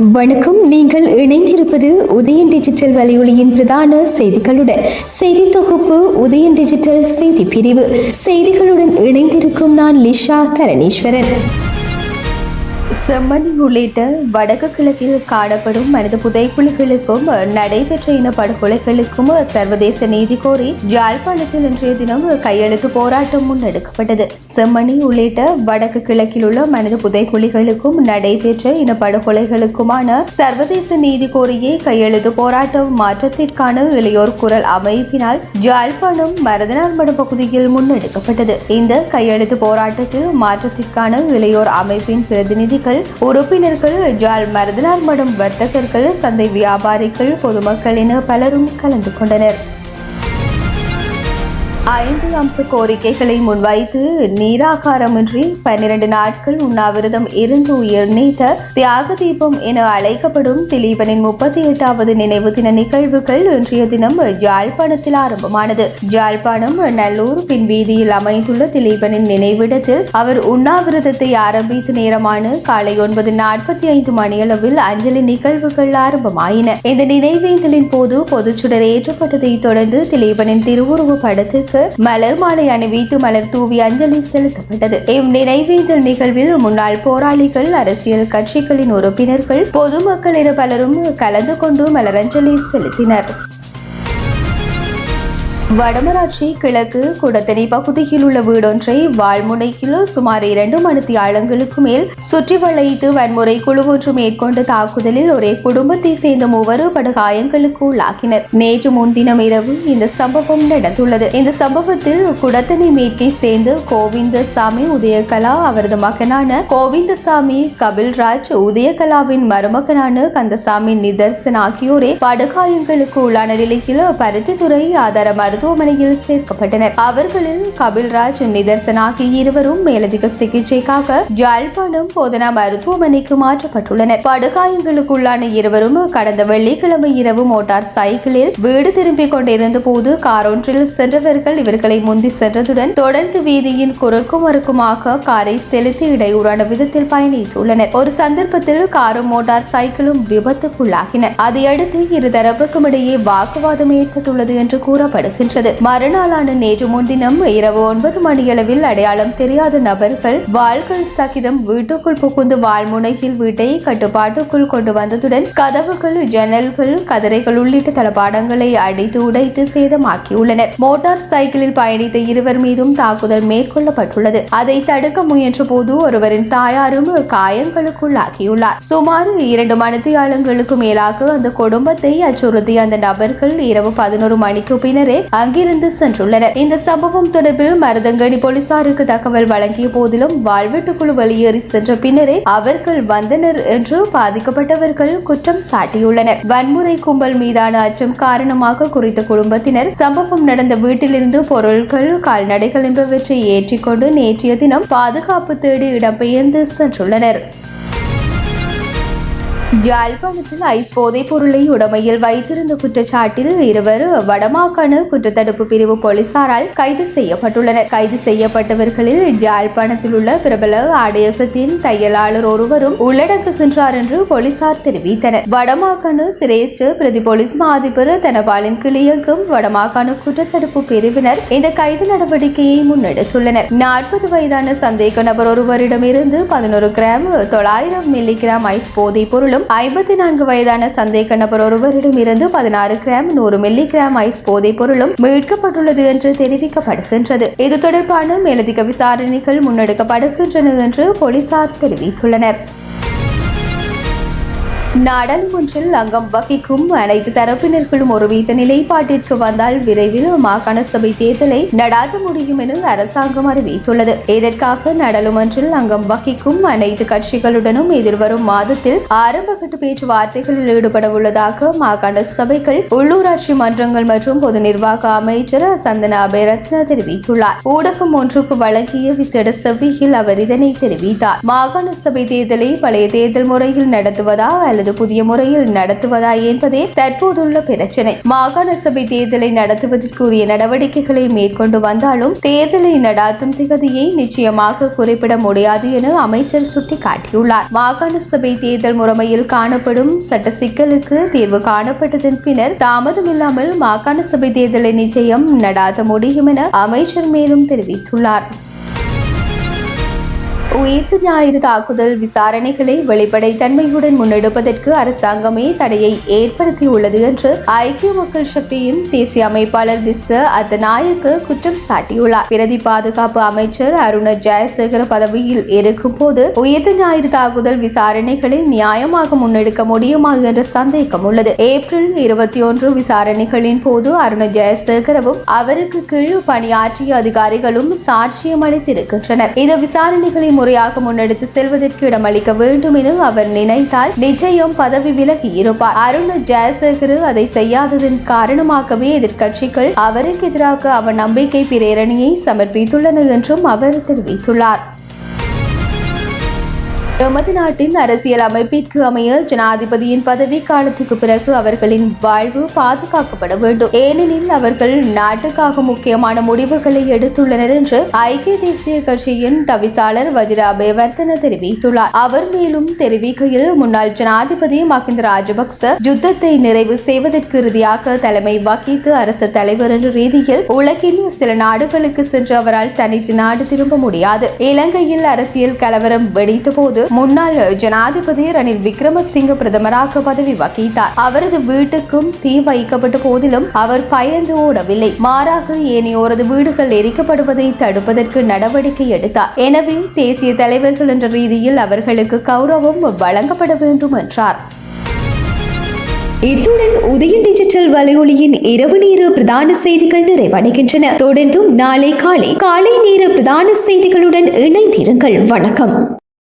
வணக்கம். நீங்கள் இணைந்திருப்பது உதயன் டிஜிட்டல் வலையொலியின் பிரதான செய்திகளுடன். செய்தி தொகுப்பு உதயன் டிஜிட்டல் செய்தி பிரிவு. செய்திகளுடன் இணைந்திருக்கும் நான் லிஷா தரணீஸ்வரன். செம்மணி உள்ளிட்ட வடக்கு கிழக்கில் காணப்படும் மனித புதைக்குழிகளுக்கும் நடைபெற்ற இனப்படுகொலைகளுக்கும் சர்வதேச நீதி கோரி யாழ்ப்பாணத்தில் இன்றைய தினம் கையெழுத்து போராட்டம் முன்னெடுக்கப்பட்டது. செம்மணி உள்ளிட்ட வடக்கு கிழக்கில் உள்ள மனித புதைக்குழிகளுக்கும் நடைபெற்ற இனப்படுகொலைகளுக்குமான சர்வதேச நீதி கோரியை கையெழுத்து போராட்டம் மாற்றத்திற்கான இளையோர் குரல் அமைப்பினால் யாழ்ப்பாணம் மருதனார்மடம் பகுதியில் முன்னெடுக்கப்பட்டது. இந்த கையெழுத்து போராட்டத்தில் மாற்றத்திற்கான இளையோர் அமைப்பின் பிரதிநிதிகள், உறுப்பினர்கள், ஜாழ் மருதனார்மடம் வர்த்தகர்கள், சந்தை வியாபாரிகள், பொதுமக்கள் என பலரும் கலந்து கொண்டனர். 5 அம்ச கோரிக்கைகளை முன்வைத்து நீராகாரமின்றி 12 நாட்கள் உண்ணாவிரதம் இருந்து உயிர் நீத்த தியாக தீபம் என அழைக்கப்படும் திலீபனின் 38வது நினைவு தின நிகழ்வுகள் இன்றைய தினம் யாழ்ப்பாணத்தில் ஆரம்பமானது. யாழ்ப்பாணம் நல்லூர் பின்வீதியில் அமைந்துள்ள திலீபனின் நினைவிடத்தில் அவர் உண்ணாவிரதத்தை ஆரம்பித்த நேரமான காலை 9:45 மணியளவில் அஞ்சலி நிகழ்வுகள் ஆரம்பமாயின. இந்த நினைவேந்தலின் போது பொதுச்சுடர் ஏற்றப்பட்டதை தொடர்ந்து திலீபனின் திருவுருவ படத்துக்கு மலர் மாலை அணிவித்து மலர் தூவி அஞ்சலி செலுத்தப்பட்டது. இந்நினைவேந்தல் நிகழ்வில் முன்னாள் போராளிகள், அரசியல் கட்சிகளின் உறுப்பினர்கள், பொதுமக்கள் என பலரும் கலந்து கொண்டு மலரஞ்சலி செலுத்தினர். வடமராட்சி கிழக்கு குடத்தனை பகுதியில் உள்ள வீடொன்றை வாழ்முனையில் சுமார் 2 மணித்தியாலங்களுக்கு மேல் சுற்றி வளைத்து வன்முறை குழு ஒன்று மேற்கொண்ட தாக்குதலில் ஒரே குடும்பத்தை சேர்ந்த 3 படுகாயங்களுக்கு உள்ளாக்கினர். நேற்று முன்தினம் இரவு இந்த சம்பவம் நடந்துள்ளது. இந்த சம்பவத்தில் குடத்தனை மேற்கை சேர்ந்த கோவிந்தசாமி உதயகலா, அவரது மகனான கோவிந்தசாமி கபில்ராஜ், உதயகலாவின் மருமகனான கந்தசாமி நிதர்சன் ஆகியோரே படுகாயங்களுக்கு உள்ளான நிலையில் பருத்தித்துறை ஆதார மருத்துவமனையில் சேர்க்கப்பட்டனர். அவர்களில் கபில்ராஜ், நிதர்சன் ஆகிய இருவரும் மேலதிக சிகிச்சைக்காக யாழ்ப்பாணம் போதனா மருத்துவமனைக்கு மாற்றப்பட்டுள்ளனர். படுகாயங்களுக்குள்ளான இருவரும் கடந்த வெள்ளிக்கிழமை இரவு மோட்டார் சைக்கிளில் வீடு திரும்பிக் கொண்டிருந்த போது காரொன்றில் சென்றவர்கள் இவர்களை முந்தி சென்றதுடன் தொடர்ந்து வீதியின் குறுக்கும் மறுக்குமாக காரை செலுத்தி இடையூறான விதத்தில் பயணித்துள்ளனர். ஒரு சந்தர்ப்பத்தில் காரும் மோட்டார் சைக்கிளும் விபத்துக்குள்ளாகின. அதையடுத்து இருதரப்புக்கும் இடையே வாக்குவாதம் ஏற்பட்டுள்ளது என்று கூறப்படுகிறது. மறுநாளான நேற்று முன்தினம் இரவு 9 மணியளவில் அடையாளம் தெரியாத நபர்கள் வாள்கள் சகிதம் வீட்டுக்குள் புகுந்து வாழ்முனையில் வீட்டை கட்டுப்பாட்டுக்குள் கொண்டு வந்ததுடன் கதவுகள், ஜன்னல்கள், கதரைகள் உள்ளிட்ட தளபாடங்களை அடித்து உடைத்து சேதமாக்கியுள்ளனர். மோட்டார் சைக்கிளில் பயணித்த இருவர் மீதும் தாக்குதல் மேற்கொள்ளப்பட்டுள்ளது. அதை தடுக்க முயன்ற போது ஒருவரின் தாயாரும் காயங்களுக்குள்ளாகியுள்ளார். சுமார் 2 மணித்தியாலங்களுக்கு மேலாக அந்த குடும்பத்தை அச்சுறுத்திய அந்த நபர்கள் இரவு 11 மணிக்கு பின்னரே அங்கிருந்து சென்றுள்ளனர். இந்த சம்பவம் தொடர்பில் மருதங்கணி போலீசாருக்கு தகவல் வழங்கிய போதிலும் வாழ்வெட்டுக்குழு வெளியேறி சென்ற பின்னரே அவர்கள் வந்தனர் என்று பாதிக்கப்பட்டவர்கள் குற்றம் சாட்டியுள்ளனர். வன்முறை கும்பல் மீதான அச்சம் காரணமாக குறித்த குடும்பத்தினர் சம்பவம் நடந்த வீட்டிலிருந்து பொருட்கள், கால்நடைகள் என்பவற்றை ஏற்றிக்கொண்டு நேற்றைய தினம் பாதுகாப்பு தேடி இடம்பெயர்ந்து சென்றுள்ளனர். யாழ்ப்பாணத்தில் ஐஸ் போதைப் பொருளை உடமையில் வைத்திருந்த குற்றச்சாட்டில் இருவர் வடமாகாண குற்றத்தடுப்பு பிரிவு போலீசாரால் கைது செய்யப்பட்டுள்ளனர். கைது செய்யப்பட்டவர்களில் யாழ்ப்பாணத்தில் உள்ள பிரபல ஆடையகத்தின் தையலாளர் ஒருவரும் உள்ளடக்குகின்றார் என்று போலீசார் தெரிவித்தனர். வடமாகாண சிரேஷ்ட பிரதி போலீஸ் மா அதிபர் தனபாலின் கிளியங்கும் வடமாகாண குற்றத்தடுப்பு பிரிவினர் இந்த கைது நடவடிக்கையை முன்னெடுத்துள்ளனர். 40 வயதான சந்தேக நபர் ஒருவரிடமிருந்து 11 கிராம் 900 மில்லிகிராம் ஐஸ் போதைப் பொருளும் 54 வயதான சந்தேக நபர் ஒருவரிடம் இருந்து 16 கிராம் 100 மில்லிகிராம் ஐஸ் போதைப் பொருளும் மீட்கப்பட்டுள்ளது என்று தெரிவிக்கப்படுகின்றது. இது தொடர்பான மேலதிக விசாரணைகள் முன்னெடுக்கப்படுகின்றன என்று போலீசார் தெரிவித்துள்ளனர். நாடாளுமன்றில் அங்கம் வகிக்கும் அனைத்து தரப்பினர்களும் ஒருமித்த நிலைப்பாட்டிற்கு வந்தால் விரைவில் மாகாண சபை தேர்தலை நடாத்த முடியும் என அரசாங்கம் அறிவித்துள்ளது. இதற்காக நாடாளுமன்றில் அங்கம் வகிக்கும் அனைத்து கட்சிகளுடனும் எதிர்வரும் மாதத்தில் ஆரம்பகட்ட பேச்சுவார்த்தைகளில் ஈடுபட உள்ளதாக மாகாண சபைகள், உள்ளூராட்சி மன்றங்கள் மற்றும் பொது நிர்வாக அமைச்சர் சந்தன அபேரத்ன தெரிவித்துள்ளார். ஊடகம் ஒன்றுக்கு வழங்கிய விசேட செவ்வியில் அவர் இதனை தெரிவித்தார். மாகாண சபை தேர்தலை பழைய தேர்தல் முறையில் நடத்துவதா அல்லது அல்லது புதிய முறையில் நடத்துவதா என்பதே தற்போதுள்ள பிரச்சினை. மாகாண சபை தேர்தலை நடத்துவதற்குரிய நடவடிக்கைகளை மேற்கொண்டு வந்தாலும் தேர்தலை நடாத்தும் திகதியை நிச்சயமாக குறிப்பிட முடியாது என அமைச்சர் சுட்டிக்காட்டியுள்ளார். மாகாண சபை தேர்தல் முறைமையில் காணப்படும் சட்ட சிக்கலுக்கு தீர்வு காணப்பட்டதன் பின்னர் தாமதமில்லாமல் மாகாண சபை தேர்தலை நிச்சயம் நடாத்த முடியும் என அமைச்சர் மேலும் தெரிவித்துள்ளார். உயிர்த்த ஞாயிறு தாக்குதல் விசாரணைகளை வெளிப்படைத்தன்மையுடன் முன்னெடுப்பதற்கு அரசாங்கமே தடையை ஏற்படுத்தியுள்ளது என்று ஐக்கிய மக்கள் சக்தியின் தேசிய அமைப்பாளர் திஸ்ஸ அத்தநாயக்க குற்றம் சாட்டியுள்ளார். பிரதி பாதுகாப்பு அமைச்சர் அருண ஜெயசேகர பதவியில் இருக்கும் போது உயிர்த்த ஞாயிறு தாக்குதல் விசாரணைகளை நியாயமாக முன்னெடுக்க முடியுமா என்ற சந்தேகம் உள்ளது. ஏப்ரல் 21 விசாரணைகளின் போது அருண ஜெயசேகரவும் அவருக்கு கீழ் பணியாற்றிய அதிகாரிகளும் சாட்சியம் அளித்திருக்கின்றனர். இந்த விசாரணைகளை முறையாக முன்னெடுத்து செல்வதற்கு இடமளிக்க வேண்டும் என அவர் நினைத்தால் நிச்சயம் பதவி விலகி இருப்பார். அருண ஜெயசேகர் அதை செய்யாததன் காரணமாகவே எதிர்க்கட்சிகள் அவருக்கு எதிராக அவர் நம்பிக்கை பிரேரணையை சமர்ப்பித்துள்ளனர் என்றும் அவர் தெரிவித்துள்ளார். எமது நாட்டில் அரசியல் அமைப்பிற்கு அமைய ஜனாதிபதியின் பதவி காலத்துக்கு பிறகு அவர்களின் வாழ்வு பாதுகாக்கப்பட வேண்டும். ஏனெனில் அவர்கள் நாட்டுக்காக முக்கியமான முடிவுகளை எடுத்துள்ளனர் என்று ஐக்கிய தேசிய கட்சியின் தவிசாளர் வஜிர அபேவர்தன தெரிவித்துள்ளார். அவர் மேலும் தெரிவிக்கையில், முன்னாள் ஜனாதிபதி மஹிந்த ராஜபக்ச யுத்தத்தை நிறைவு செய்வதற்கு இறுதியாக தலைமை வகித்து அரசு தலைவர் என்ற ரீதியில் உலகின் சில நாடுகளுக்கு சென்று அவரால் தனித்து நாடு திரும்ப முடியாது. இலங்கையில் அரசியல் கலவரம் வெடித்த போது முன்னாள் ஜனாதிபதி ரணில் விக்ரமசிங்க பிரதமராக பதவி வகித்தார். அவரது வீட்டுக்கும் தீ வைக்கப்பட்ட போதிலும் அவர் பயந்து ஓடவில்லை. மாறாக ஏனையோரது வீடுகள் எரிக்கப்படுவதை தடுப்பதற்கு நடவடிக்கை எடுத்தார். எனவே தேசிய தலைவர்கள் என்ற ரீதியில் அவர்களுக்கு கௌரவம் வழங்கப்பட வேண்டும் என்றார். இத்துடன் உதயம் டிஜிட்டல் வலையொலியின் இரவு நேர பிரதான செய்திகள் நிறைவடைகின்றன. தொடர்ந்தும் நாளை காலை நேர பிரதான செய்திகளுடன் இணைந்திருங்கள். வணக்கம்.